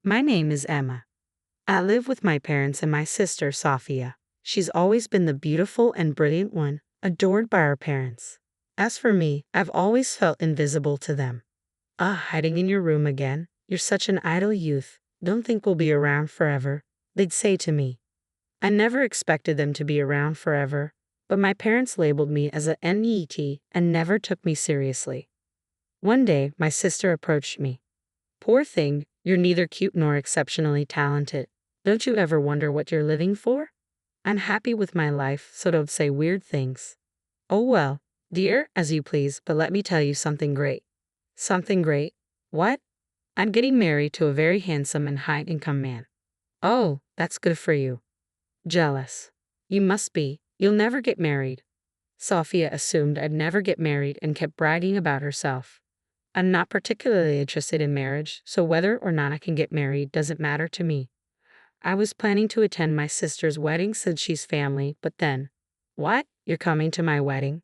My name is Emma. I live with my parents and my sister, Sophia. She's always been the beautiful and brilliant one, adored by our parents. As for me, I've always felt invisible to them. Hiding in your room again? You're such an idle youth. Don't think we'll be around forever, they'd say to me. I never expected them to be around forever, but my parents labeled me as a NET and never took me seriously. One day, my sister approached me. Poor thing, you're neither cute nor exceptionally talented. Don't you ever wonder what you're living for? I'm happy with my life, so don't say weird things. Oh well, dear, as you please, but let me tell you something great. Something great? What? I'm getting married to a very handsome and high-income man. Oh, that's good for you. Jealous. You must be. You'll never get married. Sophia assumed I'd never get married and kept bragging about herself. I'm not particularly interested in marriage, so whether or not I can get married doesn't matter to me. I was planning to attend my sister's wedding since she's family, but then. What? You're coming to my wedding?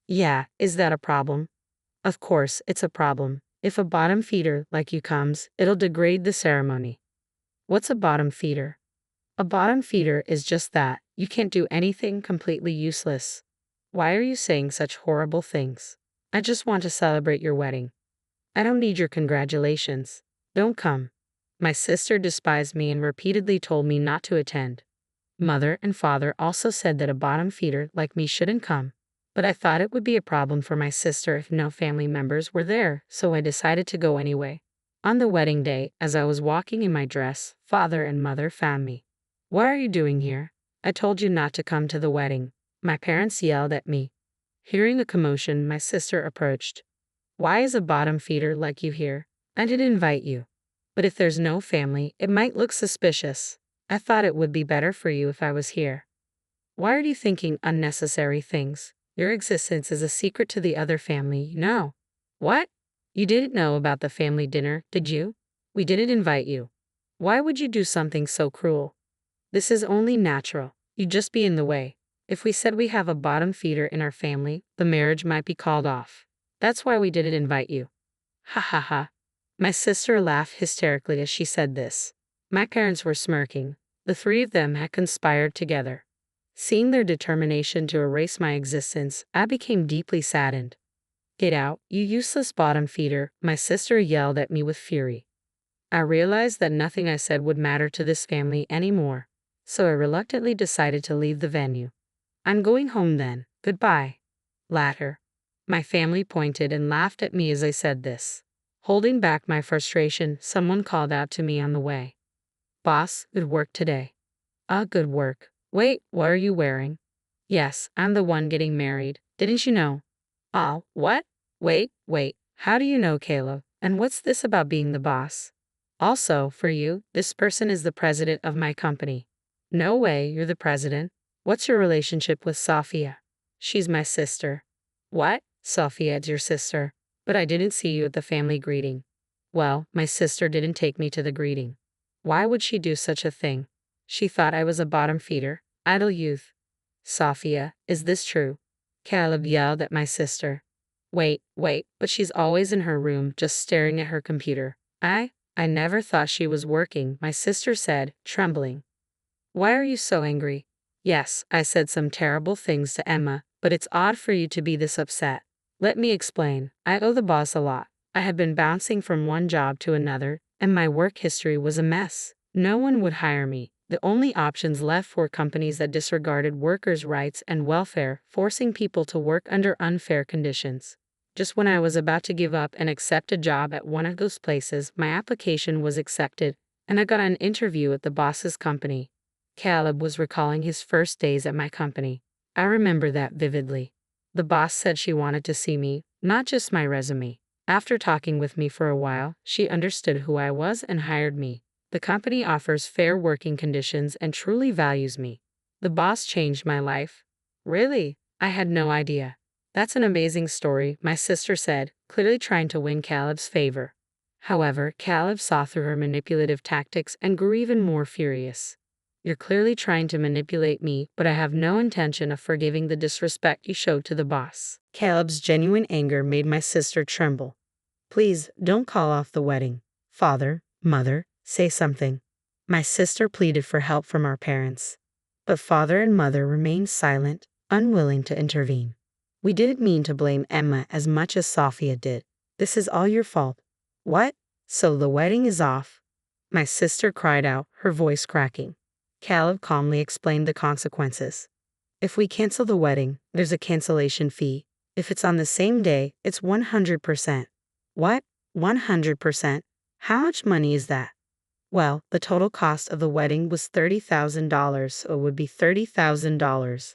Yeah, is that a problem? Of course, it's a problem. If a bottom feeder like you comes, it'll degrade the ceremony. What's a bottom feeder? A bottom feeder is just that. You can't do anything, completely useless. Why are you saying such horrible things? I just want to celebrate your wedding. I don't need your congratulations. Don't come. My sister despised me and repeatedly told me not to attend. Mother and father also said that a bottom feeder like me shouldn't come. But I thought it would be a problem for my sister if no family members were there, so I decided to go anyway. On the wedding day, as I was walking in my dress, father and mother found me. What are you doing here? I told you not to come to the wedding. My parents yelled at me. Hearing the commotion, my sister approached. Why is a bottom feeder like you here? I didn't invite you. But if there's no family, it might look suspicious. I thought it would be better for you if I was here. Why are you thinking unnecessary things? Your existence is a secret to the other family, you know. What? You didn't know about the family dinner, did you? We didn't invite you. Why would you do something so cruel? This is only natural. You'd just be in the way. If we said we have a bottom feeder in our family, the marriage might be called off. That's why we didn't invite you. Ha ha ha. My sister laughed hysterically as she said this. My parents were smirking. The three of them had conspired together. Seeing their determination to erase my existence, I became deeply saddened. Get out, you useless bottom feeder, my sister yelled at me with fury. I realized that nothing I said would matter to this family anymore, so I reluctantly decided to leave the venue. I'm going home then. Goodbye. Later. My family pointed and laughed at me as I said this. Holding back my frustration, someone called out to me on the way. Boss, good work today. Good work. Wait, what are you wearing? Yes, I'm the one getting married. Didn't you know? What? Wait, how do you know, Caleb? And what's this about being the boss? Also, for you, this person is the president of my company. No way, you're the president. What's your relationship with Sophia? She's my sister. What? Sophia is your sister. But I didn't see you at the family greeting. Well, my sister didn't take me to the greeting. Why would she do such a thing? She thought I was a bottom feeder, idle youth. Sophia, is this true? Caleb yelled at my sister. Wait, but she's always in her room just staring at her computer. I never thought she was working, my sister said, trembling. Why are you so angry? Yes, I said some terrible things to Emma, but it's odd for you to be this upset. Let me explain. I owe the boss a lot. I had been bouncing from one job to another, and my work history was a mess. No one would hire me. The only options left were companies that disregarded workers' rights and welfare, forcing people to work under unfair conditions. Just when I was about to give up and accept a job at one of those places, my application was accepted, and I got an interview at the boss's company. Caleb was recalling his first days at my company. I remember that vividly. The boss said she wanted to see me, not just my resume. After talking with me for a while, she understood who I was and hired me. The company offers fair working conditions and truly values me. The boss changed my life. Really? I had no idea. That's an amazing story, my sister said, clearly trying to win Caleb's favor. However, Caleb saw through her manipulative tactics and grew even more furious. You're clearly trying to manipulate me, but I have no intention of forgiving the disrespect you showed to the boss. Caleb's genuine anger made my sister tremble. Please, don't call off the wedding. Father, mother, say something. My sister pleaded for help from our parents. But father and mother remained silent, unwilling to intervene. We didn't mean to blame Emma as much as Sophia did. This is all your fault. What? So the wedding is off? My sister cried out, her voice cracking. Caleb calmly explained the consequences. If we cancel the wedding, there's a cancellation fee. If it's on the same day, it's 100%. What? 100%? How much money is that? Well, the total cost of the wedding was $30,000, so it would be $30,000.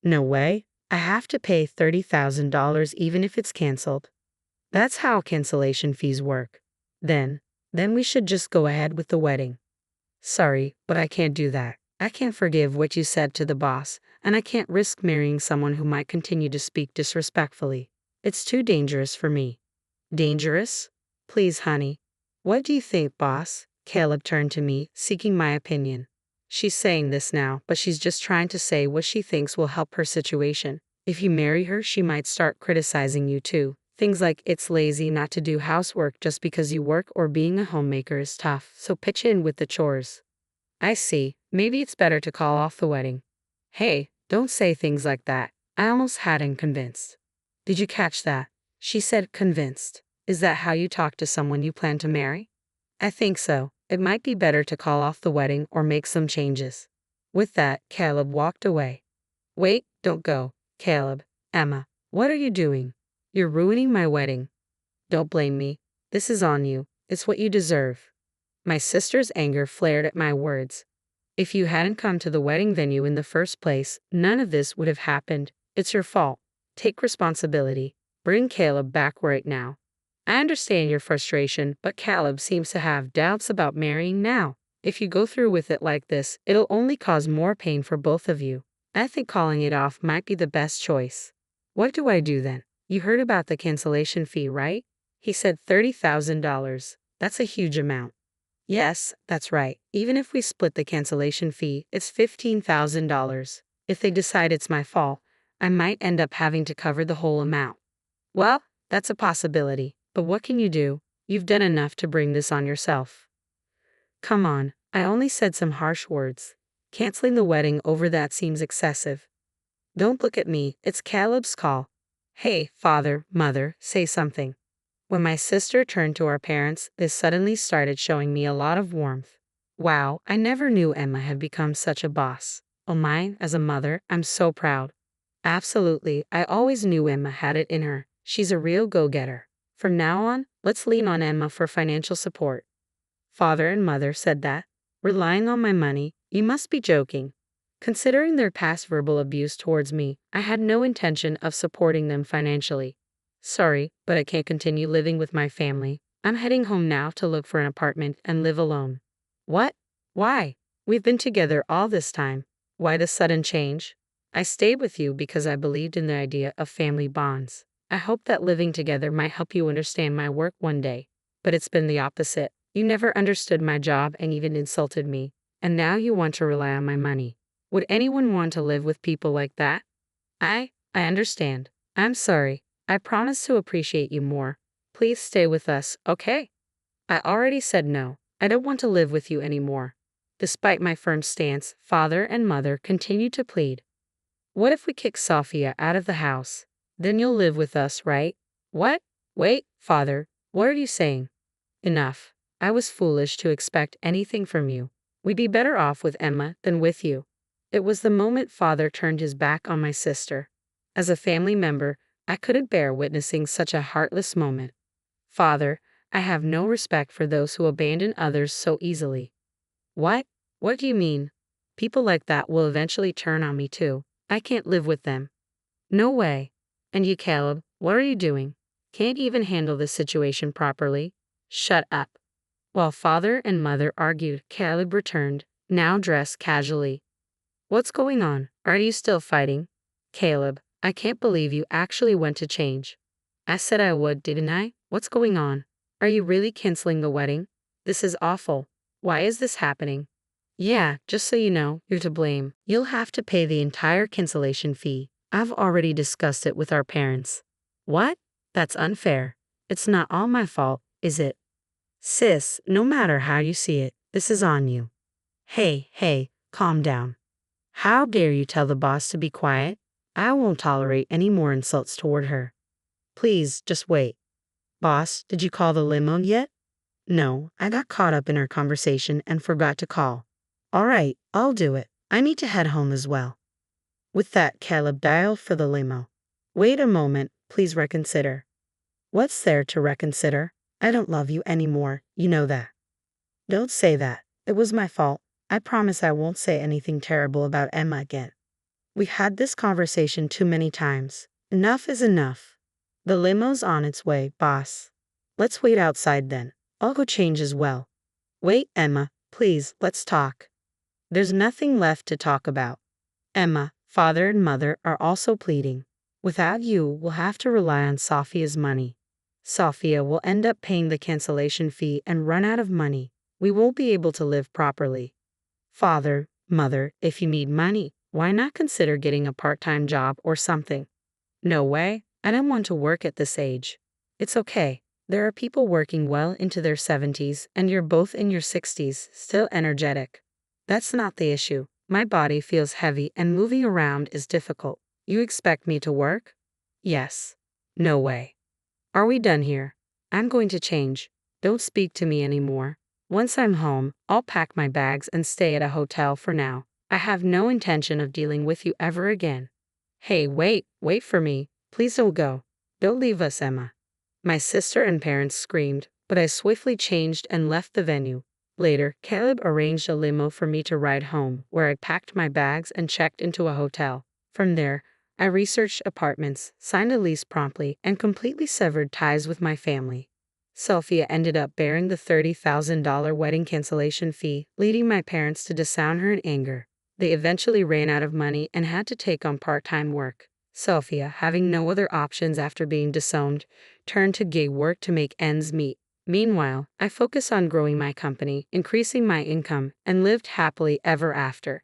No way. I have to pay $30,000 even if it's canceled. That's how cancellation fees work. Then we should just go ahead with the wedding. Sorry, but I can't do that. I can't forgive what you said to the boss, and I can't risk marrying someone who might continue to speak disrespectfully. It's too dangerous for me. Dangerous? Please, honey. What do you think, boss? Caleb turned to me, seeking my opinion. She's saying this now, but she's just trying to say what she thinks will help her situation. If you marry her, she might start criticizing you too. Things like it's lazy not to do housework just because you work, or being a homemaker is tough, so pitch in with the chores. I see. Maybe it's better to call off the wedding. Hey, don't say things like that. I almost had him convinced. Did you catch that? She said convinced. Is that how you talk to someone you plan to marry? I think so. It might be better to call off the wedding or make some changes. With that, Caleb walked away. Wait, don't go. Caleb, Emma, what are you doing? You're ruining my wedding. Don't blame me. This is on you. It's what you deserve. My sister's anger flared at my words. If you hadn't come to the wedding venue in the first place, none of this would have happened. It's your fault. Take responsibility. Bring Caleb back right now. I understand your frustration, but Caleb seems to have doubts about marrying now. If you go through with it like this, it'll only cause more pain for both of you. I think calling it off might be the best choice. What do I do then? You heard about the cancellation fee, right? He said $30,000. That's a huge amount. Yes, that's right. Even if we split the cancellation fee, it's $15,000. If they decide it's my fault, I might end up having to cover the whole amount. Well, that's a possibility, but what can you do? You've done enough to bring this on yourself. Come on, I only said some harsh words. Canceling the wedding over that seems excessive. Don't look at me, it's Caleb's call. Hey, father, mother, say something. When my sister turned to our parents, they suddenly started showing me a lot of warmth. Wow, I never knew Emma had become such a boss. Oh my, as a mother, I'm so proud. Absolutely, I always knew Emma had it in her. She's a real go-getter. From now on, let's lean on Emma for financial support. Father and mother said that. Relying on my money? You must be joking. Considering their past verbal abuse towards me, I had no intention of supporting them financially. Sorry, but I can't continue living with my family. I'm heading home now to look for an apartment and live alone. What? Why? We've been together all this time. Why the sudden change? I stayed with you because I believed in the idea of family bonds. I hope that living together might help you understand my work one day. But it's been the opposite. You never understood my job and even insulted me. And now you want to rely on my money. Would anyone want to live with people like that? I understand. I'm sorry. I promise to appreciate you more. Please stay with us, okay? I already said no. I don't want to live with you anymore. Despite my firm stance, father and mother continued to plead. What if we kick Sophia out of the house? Then you'll live with us, right? What? Wait, father, what are you saying? Enough. I was foolish to expect anything from you. We'd be better off with Emma than with you. It was the moment father turned his back on my sister. As a family member, I couldn't bear witnessing such a heartless moment. Father, I have no respect for those who abandon others so easily. What? What do you mean? People like that will eventually turn on me too. I can't live with them. No way. And you, Caleb, what are you doing? Can't even handle this situation properly? Shut up. While father and mother argued, Caleb returned, now dressed casually. What's going on? Are you still fighting? Caleb, I can't believe you actually went to change. I said I would, didn't I? What's going on? Are you really canceling the wedding? This is awful. Why is this happening? Yeah, just so you know, you're to blame. You'll have to pay the entire cancellation fee. I've already discussed it with our parents. What? That's unfair. It's not all my fault, is it? Sis, no matter how you see it, this is on you. Hey, calm down. How dare you tell the boss to be quiet? I won't tolerate any more insults toward her. Please, just wait. Boss, did you call the limo yet? No, I got caught up in our conversation and forgot to call. All right, I'll do it. I need to head home as well. With that, Caleb dialed for the limo. Wait a moment, please reconsider. What's there to reconsider? I don't love you anymore, you know that. Don't say that. It was my fault. I promise I won't say anything terrible about Emma again. We had this conversation too many times. Enough is enough. The limo's on its way, boss. Let's wait outside then. I'll go change as well. Wait, Emma, please, let's talk. There's nothing left to talk about. Emma, father and mother are also pleading. Without you, we'll have to rely on Sophia's money. Sophia will end up paying the cancellation fee and run out of money. We won't be able to live properly. Father, mother, if you need money, why not consider getting a part-time job or something? No way, I don't want to work at this age. It's okay. There are people working well into their 70s and you're both in your 60s, still energetic. That's not the issue. My body feels heavy and moving around is difficult. You expect me to work? Yes. No way. Are we done here? I'm going to change. Don't speak to me anymore. Once I'm home, I'll pack my bags and stay at a hotel for now. I have no intention of dealing with you ever again. Hey, wait for me. Please don't go. Don't leave us, Emma. My sister and parents screamed, but I swiftly changed and left the venue. Later, Caleb arranged a limo for me to ride home, where I packed my bags and checked into a hotel. From there, I researched apartments, signed a lease promptly, and completely severed ties with my family. Sophia ended up bearing the $30,000 wedding cancellation fee, leading my parents to disown her in anger. They eventually ran out of money and had to take on part-time work. Sophia, having no other options after being disowned, turned to gig work to make ends meet. Meanwhile, I focused on growing my company, increasing my income, and lived happily ever after.